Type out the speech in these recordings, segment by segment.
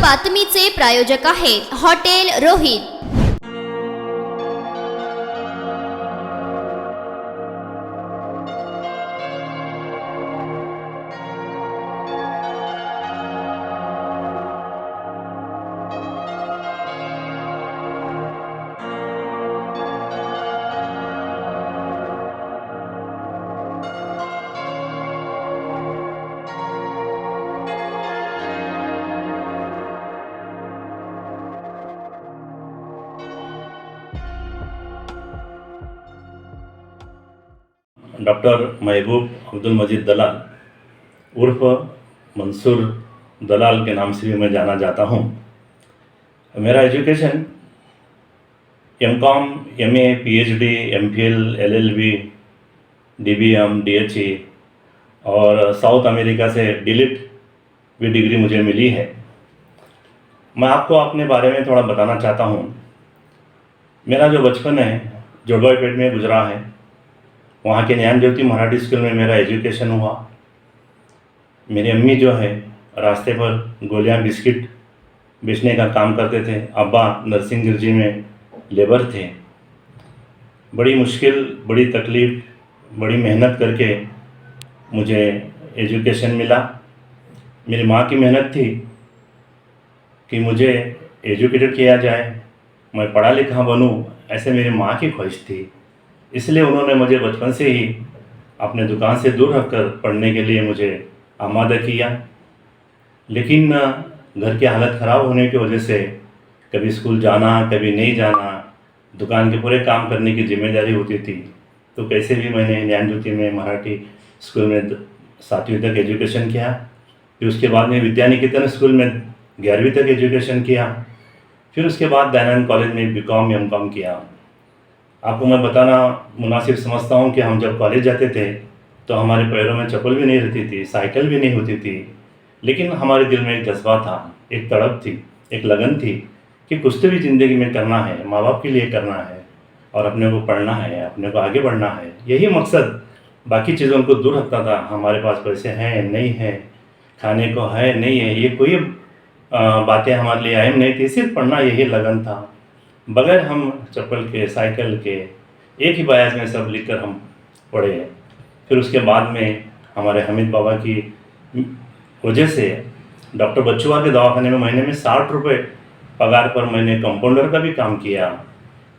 बातमीचे प्रायोजक आहेत hotel Rohit. Doctor महबूब अब्दुल मजीद दलाल उर्फ मंसूर दलाल के नाम से भी मैं जाना जाता हूँ। मेरा education MCom, MA, PhD, MPhil, LLB, DBM, DHE और साउथ अमेरिका से डीलिट भी डिग्री मुझे मिली है। मैं आपको अपने बारे में थोड़ा बताना चाहता हूँ। मेरा जो बचपन है जोड़वाईपेट में गुजरा है। वहाँ के ज्ञान ज्योति मराठी स्कूल में मेरा एजुकेशन हुआ। मेरी अम्मी जो है रास्ते पर गोलियां बिस्किट बेचने का काम करते थे। अब्बा नरसिंह गिरजी में लेबर थे। बड़ी मुश्किल, बड़ी तकलीफ़, बड़ी मेहनत करके मुझे एजुकेशन मिला। मेरी माँ की मेहनत थी कि मुझे एजुकेटेड किया जाए, मैं पढ़ा लिखा बनूं, ऐसे मेरी माँ की ख्वाहिश थी। इसलिए उन्होंने मुझे बचपन से ही अपने दुकान से दूर रखकर पढ़ने के लिए मुझे आमादा किया। लेकिन घर की हालत ख़राब होने की वजह से कभी स्कूल जाना, कभी नहीं जाना, दुकान के पूरे काम करने की जिम्मेदारी होती थी। तो कैसे भी मैंने ज्ञान ज्योति में मराठी स्कूल में 7वीं तक एजुकेशन किया। फिर उसके बाद में विद्यानिकेतन स्कूल में 11वीं तक एजुकेशन किया। फिर उसके बाद दयानंद कॉलेज में बीकॉम, एमकॉम किया। आपको मैं बताना मुनासिब समझता हूँ कि हम जब कॉलेज जाते थे तो हमारे पैरों में चप्पल भी नहीं रहती थी, साइकिल भी नहीं होती थी, लेकिन हमारे दिल में एक जज्बा था, एक तड़प थी, एक लगन थी कि कुछ तो भी ज़िंदगी में करना है, माँ बाप के लिए करना है और अपने को पढ़ना है, अपने को आगे बढ़ना है। यही मकसद बाकी चीज़ों को दूर रखता था। हमारे पास पैसे हैं नहीं है, खाने को है नहीं है, ये कोई बातें हमारे लिए अहम नहीं थी। सिर्फ पढ़ना, यही लगन था। बगैर हम चप्पल के, साइकिल के, एक ही बयाज में सब लिखकर हम पढ़े। फिर उसके बाद में हमारे हमीद बाबा की वजह से डॉक्टर बच्चुआ के दवाखाने में महीने में 60 रुपये पगार पर मैंने कंपाउंडर का भी काम किया।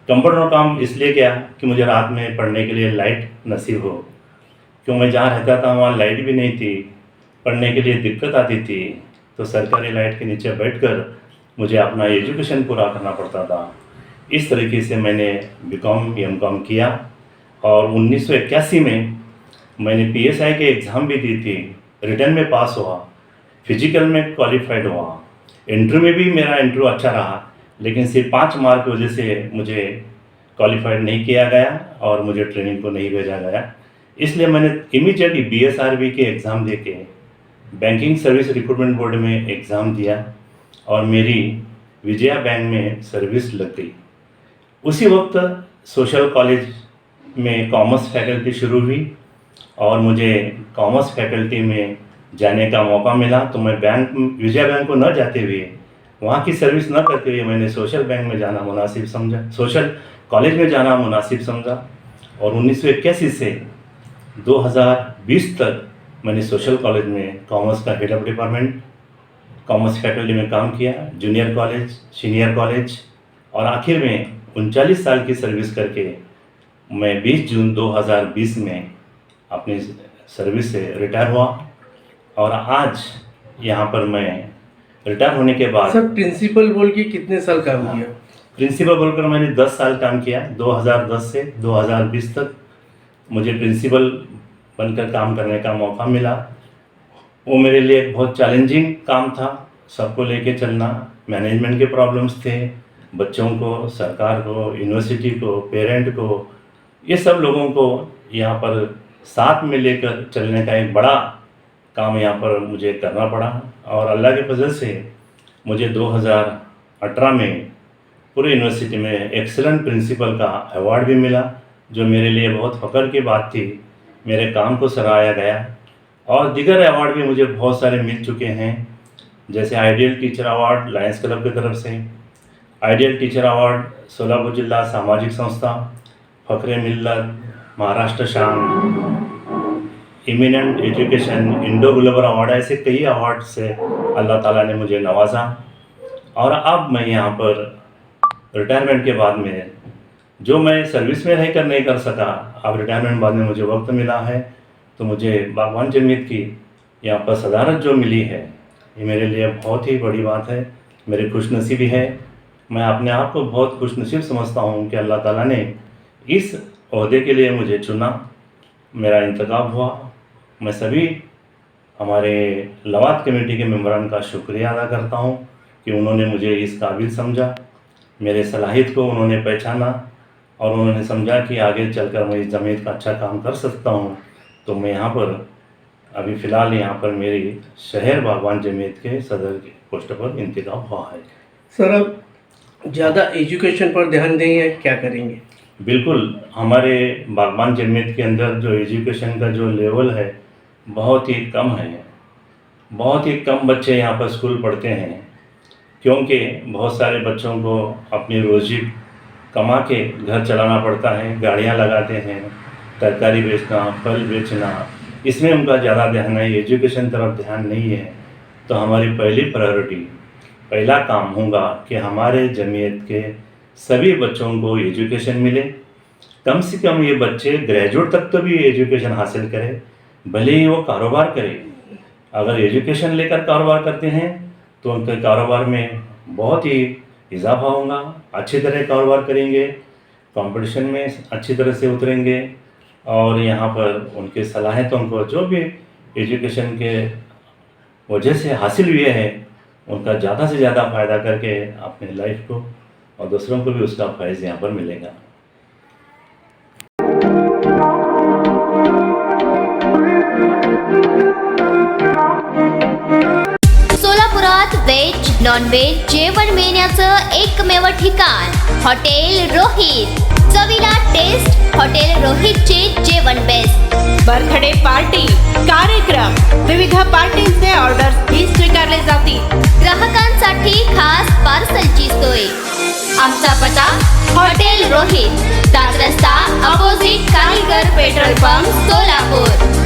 कंपाउंडर काम इसलिए किया कि मुझे रात में पढ़ने के लिए लाइट नसीब हो, क्यों मैं जहाँ रहता था वहाँ लाइट भी नहीं थी, पढ़ने के लिए दिक्कत आती थी। तो सरकारी लाइट के नीचे बैठकर मुझे अपना एजुकेशन पूरा करना पड़ता था। इस तरीके से मैंने बीकॉम, एमकॉम किया और 1981 में मैंने पीएसआई के एग्ज़ाम भी दी थी। रिटर्न में पास हुआ, फिजिकल में क्वालिफाइड हुआ। इंटरव्यू में भी मेरा इंटरव्यू अच्छा रहा, लेकिन सिर्फ 5 मार्क की वजह से मुझे क्वालिफाइड नहीं किया गया और मुझे ट्रेनिंग को नहीं भेजा गया। इसलिए मैंने इमीडिएटली बीएसआरबी के एग्ज़ाम दे के बैंकिंग सर्विस रिक्रूटमेंट बोर्ड में एग्ज़ाम दिया और मेरी विजया बैंक में सर्विस लग गई। उसी वक्त सोशल कॉलेज में कॉमर्स फैकल्टी शुरू हुई और मुझे कॉमर्स फैकल्टी में जाने का मौका मिला। तो मैं विजया बैंक को न जाते हुए, वहाँ की सर्विस न करते हुए मैंने सोशल बैंक में जाना मुनासिब समझा, सोशल कॉलेज में जाना मुनासिब समझा। और 1981 से 2020 तक मैंने सोशल कॉलेज में कॉमर्स का head of department, commerce faculty में काम किया, जूनियर कॉलेज, सीनियर कॉलेज, और आखिर में 39 साल की सर्विस करके मैं 20 जून 2020 में अपनी सर्विस से रिटायर हुआ। और आज यहाँ पर मैं रिटायर होने के बाद सर प्रिंसिपल बोल के कितने साल काम किया? प्रिंसिपल बोलकर मैंने 10 साल काम किया। 2010 से 2020 तक मुझे प्रिंसिपल बनकर काम करने का मौका मिला। वो मेरे लिए एक बहुत चैलेंजिंग काम था। सबको लेके चलना, मैनेजमेंट के प्रॉब्लम्स थे, बच्चों को, सरकार को, यूनिवर्सिटी को, पेरेंट को, ये सब लोगों को यहाँ पर साथ में लेकर चलने का एक बड़ा काम यहाँ पर मुझे करना पड़ा। और अल्लाह के फजल से मुझे 2018 में पूरे यूनिवर्सिटी में एक्सीलेंट प्रिंसिपल का अवार्ड भी मिला, जो मेरे लिए बहुत फ़ख्र की बात थी। मेरे काम को सराहा गया और दीगर अवार्ड भी मुझे बहुत सारे मिल चुके हैं। जैसे ideal teacher award Lions club की तरफ से, आइडियल टीचर अवार्ड सोलापुर जिला सामाजिक संस्था, Fakhre Millat, Maharashtra Shaan, eminent education, Indo global award, ऐसे कई अवार्ड से अल्लाह ताला ने मुझे नवाजा। और अब मैं यहाँ पर रिटायरमेंट के बाद में जो मैं सर्विस में रहकर नहीं कर सका, अब रिटायरमेंट बाद में मुझे वक्त मिला है, तो मुझे बागवान जमीयत की यहाँ पर सदारत जो मिली है, ये मेरे लिए बहुत ही बड़ी बात है, मेरी खुशनसीबी है। मैं अपने आप को बहुत खुशनसीब समझता हूँ कि अल्लाह ताला ने इस ओहदे के लिए मुझे चुना, मेरा इंतखाब हुआ। मैं सभी हमारे लवात कमेटी के मेंबरान का शुक्रिया अदा करता हूँ कि उन्होंने मुझे इस काबिल समझा, मेरे सलाहियत को उन्होंने पहचाना और उन्होंने समझा कि आगे चलकर मैं इस जमीयत का अच्छा काम कर सकता हूँ। तो मैं यहाँ पर अभी फ़िलहाल यहाँ पर मेरी शहर बागवान जमीयत के सदर के पोस्ट पर इंतखाब हुआ है। सर अब ज़्यादा एजुकेशन पर ध्यान देंगे, क्या करेंगे? बिल्कुल, हमारे बागवान जमीयत के अंदर जो एजुकेशन का जो लेवल है बहुत ही कम है, बहुत ही कम बच्चे यहाँ पर स्कूल पढ़ते हैं, क्योंकि बहुत सारे बच्चों को अपनी रोज़ी कमा के घर चलाना पड़ता है, गाड़ियाँ लगाते हैं, तरकारी बेचना, फल बेचना, इसमें उनका ज़्यादा ध्यान है, एजुकेशन तरफ ध्यान नहीं है। तो हमारी पहली प्रायोरिटी, पहला काम होगा कि हमारे जमीयत के सभी बच्चों को एजुकेशन मिले, कम से कम ये बच्चे ग्रेजुएट तक तो भी एजुकेशन हासिल करें, भले ही वो कारोबार करें। अगर एजुकेशन लेकर कारोबार करते हैं तो उनके कारोबार में बहुत ही इजाफा होगा, अच्छी तरह कारोबार करेंगे, कंपटीशन में अच्छी तरह से उतरेंगे और यहाँ पर उनके सलाहियतों को जो भी एजुकेशन के वजह से हासिल हुए हैं उनका ज़्यादा से ज़्यादा फ़ायदा करके अपने लाइफ को और दूसरों को भी उसका फैज़ यहाँ पर मिलेगा। सोलापुरात व्हेज नॉन व्हेज जेवण मिळण्याचं एकमेव ठिकाण हॉटेल रोहित। चवीला टेस्ट हॉटेल रोहितचे जेवण बेस्ट। बर्थडे पार्टी, कार्यक्रम, विविध पार्टींचे ऑर्डर्स ही स्वीकारले जातील। ग्राहकांसाठी खास पार्सलची सोय। आमचा पत्ता हॉटेल रोहित, दात रस्ता opposite Kaligar petrol pump, Solapur.